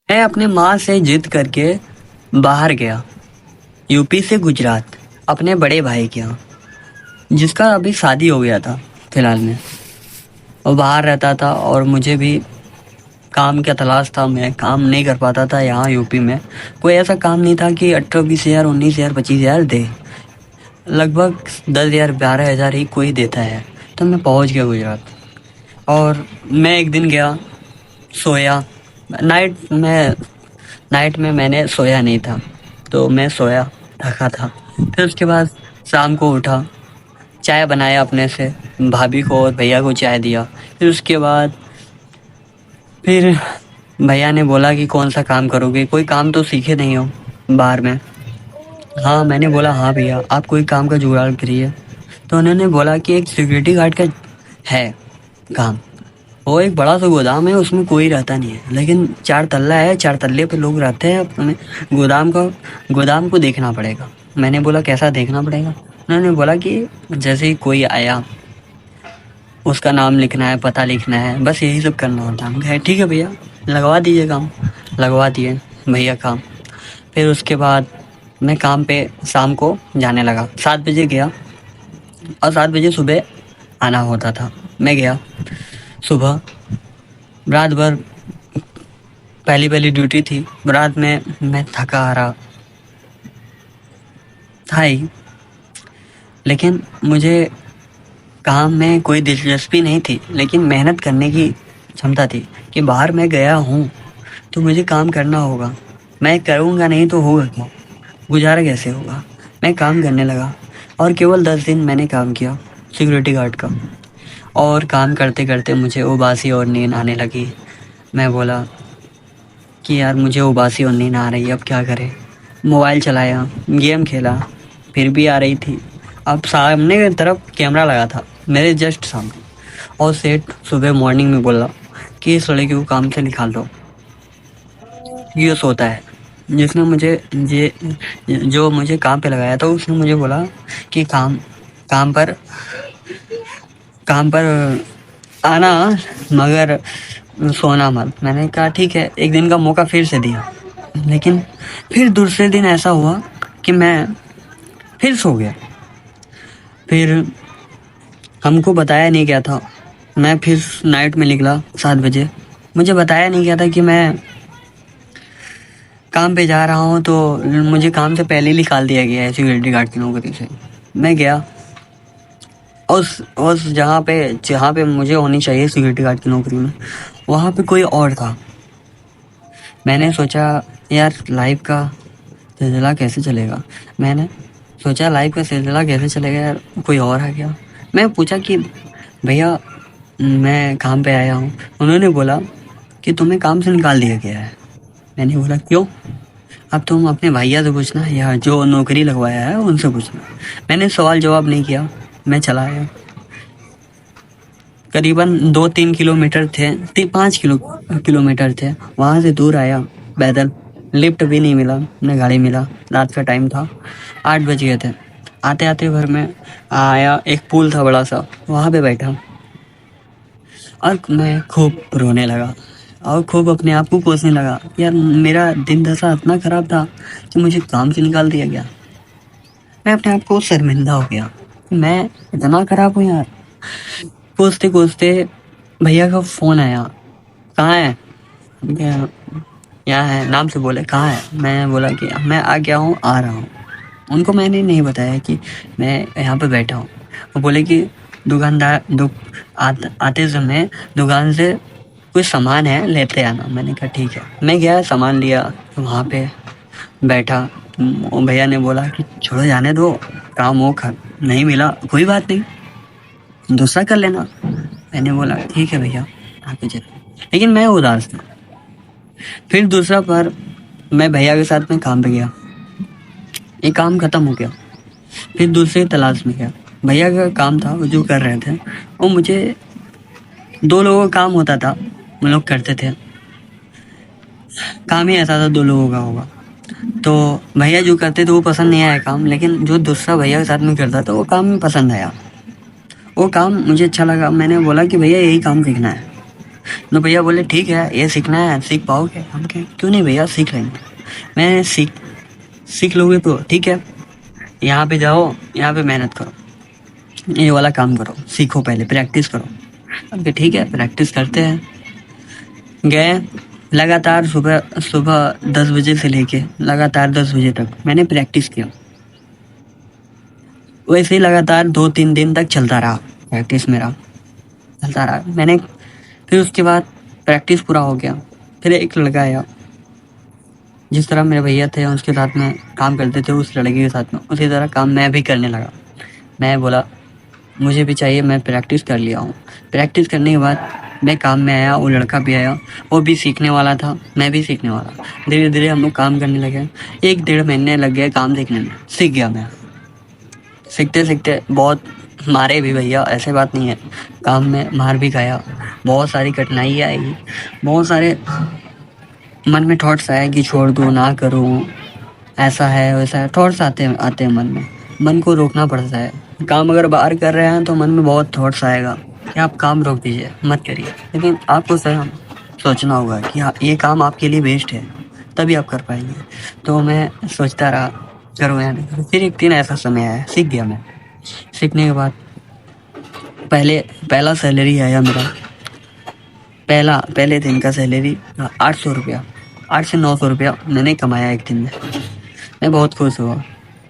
मैं अपने माँ से जिद करके बाहर गया, यूपी से गुजरात, अपने बड़े भाई के यहाँ, जिसका अभी शादी हो गया था फिलहाल में। वो बाहर रहता था और मुझे भी काम का तलाश था, मैं काम नहीं कर पाता था। यहाँ यूपी में कोई ऐसा काम नहीं था कि 18-20 हज़ार 19 हज़ार 25 हज़ार दे, लगभग 10 हज़ार 12 हज़ार ही कोई देता है। तो मैं पहुँच गया गुजरात और मैं एक दिन गया, सोया। नाइट में मैंने सोया नहीं था, तो मैं सोया, थका था। फिर उसके बाद शाम को उठा, चाय बनाया अपने से, भाभी को और भैया को चाय दिया। फिर उसके बाद फिर भैया ने बोला कि कौन सा काम करोगे, कोई काम तो सीखे नहीं हो बाहर में। हाँ, मैंने बोला हाँ भैया, आप कोई काम का जुगाड़ करिए। तो उन्होंने बोला कि एक सिक्योरिटी गार्ड का है काम। वो एक बड़ा सा गोदाम है, उसमें कोई रहता नहीं है, लेकिन 4 तल्ला है, 4 तल्ले पे लोग रहते हैं। अपने गोदाम को देखना पड़ेगा। मैंने बोला कैसा देखना पड़ेगा? उन्होंने बोला कि जैसे ही कोई आया, उसका नाम लिखना है, पता लिखना है, बस यही सब करना होता है। हम कहे ठीक है भैया, लगवा दीजिए काम। लगवा दिए भैया काम। फिर उसके बाद मैं काम पे शाम को जाने लगा। 7 बजे गया और 7 बजे सुबह आना होता था। मैं गया सुबह, रात भर पहली पहली ड्यूटी थी। रात में मैं थका हारा था ही, लेकिन मुझे काम में कोई दिलचस्पी नहीं थी, लेकिन मेहनत करने की क्षमता थी कि बाहर मैं गया हूँ तो मुझे काम करना होगा। मैं करूँगा नहीं तो होगा क्या, गुजारा कैसे होगा। मैं काम करने लगा और केवल 10 दिन मैंने काम किया सिक्योरिटी गार्ड का। और काम करते करते मुझे उबासी और नींद आने लगी। मैं बोला कि यार मुझे उबासी और नींद आ रही है, अब क्या करें। मोबाइल चलाया, गेम खेला, फिर भी आ रही थी। अब सामने की तरफ कैमरा लगा था, मेरे जस्ट सामने, और सेठ सुबह मॉर्निंग में बोला कि इस लड़के को काम से निकाल दो, ये सोता है। जिसने मुझे ये जो मुझे काम पे लगाया था, उसने मुझे बोला कि काम पर काम पर आना, मगर सोना मत। मैंने कहा ठीक है, एक दिन का मौका फिर से दिया। लेकिन फिर दूसरे दिन ऐसा हुआ कि मैं फिर सो गया। फिर हमको बताया नहीं गया था। मैं फिर नाइट में निकला 7 बजे। मुझे बताया नहीं गया था कि मैं काम पे जा रहा हूँ, तो मुझे काम से पहले ही निकाल दिया गया है सिक्योरिटी गार्ड की नौकरी से। मैं गया उस जहाँ पे मुझे होनी चाहिए सिक्योरिटी गार्ड की नौकरी में, वहाँ पे कोई और था। मैंने सोचा यार लाइफ का सिलसिला कैसे चलेगा। मैंने सोचा लाइफ का सिलसिला कैसे चलेगा यार, कोई और आ गया। मैं पूछा कि भैया मैं काम पे आया हूँ। उन्होंने बोला कि तुम्हें काम से निकाल दिया गया है। मैंने बोला क्यों? अब तुम अपने भैया से पूछना या जो नौकरी लगवाया है उनसे पूछना। मैंने सवाल जवाब नहीं किया, मैं चला आया। करीबन 2-3 किलोमीटर थे, 5 किलोमीटर थे। वहाँ से दूर आया पैदल। लिफ्ट भी नहीं मिला, न गाड़ी मिला। रात का टाइम था, 8 बज गए थे। आते आते घर में आया, एक पुल था बड़ा सा, वहाँ पे बैठा और मैं खूब रोने लगा और खूब अपने आप को कोसने लगा। यार मेरा दिन दशा इतना ख़राब था कि मुझे काम से निकाल दिया गया। मैं अपने आप को शर्मिंदा हो गया, मैं इतना ख़राब हूँ यार। कोसते कोसते भैया का फ़ोन आया। कहाँ है? क्या- यहाँ है, नाम से बोले कहाँ है। मैं बोला कि मैं आ गया हूँ, आ रहा हूँ। उनको मैंने नहीं बताया कि मैं यहाँ पे बैठा हूँ। वो बोले कि आते समय दुकान से कुछ सामान है, लेते आना। मैंने कहा ठीक है। मैं गया, सामान लिया, वहाँ पे बैठा। वो भैया ने बोला कि छोड़ो जाने दो, काम वो नहीं मिला, कोई बात नहीं, दूसरा कर लेना। मैंने बोला ठीक है भैया, आगे चलो। लेकिन मैं उदास था। फिर दूसरा बार मैं भैया के साथ में काम पे गया, ये काम खत्म हो गया। फिर दूसरे तलाश में गया। भैया का काम था, वो जो कर रहे थे, वो मुझे 2 लोगों का काम होता था, वो लोग करते थे। काम ही ऐसा था 2 लोगों का होगा। तो भैया जो करते थे वो पसंद नहीं आया काम, लेकिन जो दूसरा भैया के साथ में करता था वो काम पसंद आया। वो काम मुझे अच्छा लगा। मैंने बोला कि भैया यही काम सीखना है। तो भैया बोले ठीक है, ये सीखना है, सीख पाओगे? हम कहे क्यों नहीं भैया, सीख लेंगे। मैं सीख लोगे तो ठीक है, यहाँ पे जाओ, यहाँ पे मेहनत करो, ये वाला काम करो, सीखो, पहले प्रैक्टिस करो। हम कहे ठीक है, प्रैक्टिस करते हैं। गए, लगातार सुबह सुबह 10 बजे से लेके लगातार 10 बजे तक मैंने प्रैक्टिस किया। वैसे ही लगातार 2-3 दिन तक चलता रहा, प्रैक्टिस मेरा चलता रहा। मैंने फिर उसके बाद प्रैक्टिस पूरा हो गया। फिर एक लड़का आया, जिस तरह मेरे भैया थे उसके साथ में काम करते थे, उस लड़के के साथ में उसी तरह काम मैं भी करने लगा। मैं बोला मुझे भी चाहिए, मैं प्रैक्टिस कर लिया हूँ। प्रैक्टिस करने के बाद मैं काम में आया, वो लड़का भी आया, वो भी सीखने वाला था, मैं भी सीखने वाला। धीरे धीरे हम लोग काम करने लगे। 1-1.5 महीने लग गए काम सीखने में। सीख गया मैं। सीखते सीखते बहुत मारे भी भैया, ऐसे बात नहीं है, काम में मार भी खाया, बहुत सारी कठिनाई आई, बहुत सारे मन में थॉट्स आए कि छोड़ दूँ, ना करूँ, ऐसा है वैसा है, थॉट्स आते हैं मन में। मन को रोकना पड़ता है। काम अगर बाहर कर रहे हैं तो मन में बहुत थॉट्स आएगा कि आप काम रोक दीजिए, मत करिए। लेकिन आपको स्वयं सोचना होगा कि हाँ, ये काम आपके लिए बेस्ट है, तभी आप कर पाएंगे। तो मैं सोचता रहा, करूँ या नहीं करूँ। फिर एक दिन ऐसा समय आया, सीख गया मैं। सीखने के बाद पहला सैलरी आया मेरा, पहले दिन का सैलरी 800 रुपया, 8 से 900 रुपया मैंने कमाया एक दिन में। मैं बहुत खुश हुआ,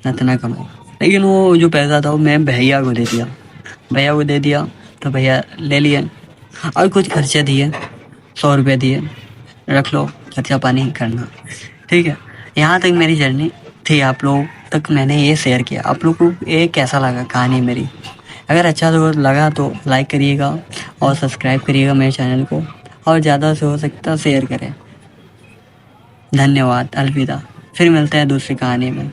इतना कमाया। लेकिन वो जो पैसा था वो मैं भैया को दे दिया। तो भैया ले लिए और कुछ खर्चे दिए, 100 रुपये दिए, रख लो, खर्चा पानी करना, ठीक है। यहाँ तक मेरी जर्नी थी, आप लोग तक मैंने ये शेयर किया। आप लोग को ये कैसा लगा कहानी मेरी? अगर अच्छा तो लगा तो लाइक करिएगा और सब्सक्राइब करिएगा मेरे चैनल को, और ज़्यादा से हो सकता शेयर करें। धन्यवाद, अलविदा। फिर मिलते हैं दूसरी कहानी में।